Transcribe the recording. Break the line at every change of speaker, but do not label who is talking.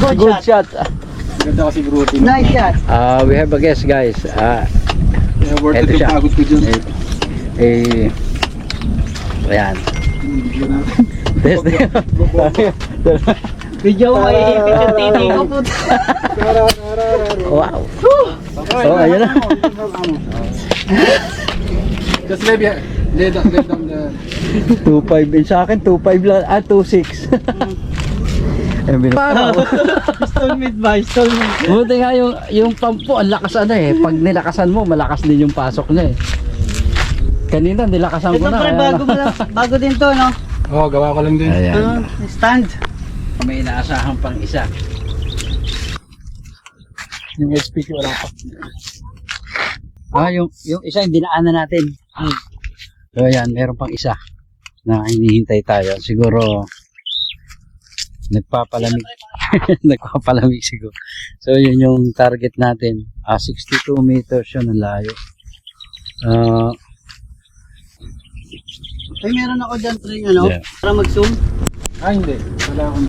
Good shot.
Ganda kasi Bruto.
Nice shot.
We have a guest, guys.
Worth
Eto
it yung
siya.
pagod ko dyan.
Ayan.
Bigyan natin.
Test.
Video mo, iipit yung titi ko po.
Wow. Oh, ayun na.
Just lay down the...
2.5 din sa akin, 2.5 lang, 2.6.
Installment ba? Installment.
Buti nga yung pump po, ang lakas ano eh. Pag nilakasan mo, malakas din yung pasok niya eh. Kanina, nilakasan ko
Ito
na.
pre,
Kaya
bago din to, no?
Oo, gawa ko lang din.
Ayan.
Stand.
May inaasahan pang isa.
Yung HPQ wala pa.
Yung isa yung dinaanan natin. So ayan, meron pang isa na hinihintay tayo. Siguro nagpapalamig. Nagpapalamig siguro. So yun yung target natin. 62 meters yun, ang layo.
Ay, meron ako dyan pre, ano?
Yeah.
Para mag-zoom.
Hindi. Wala akong...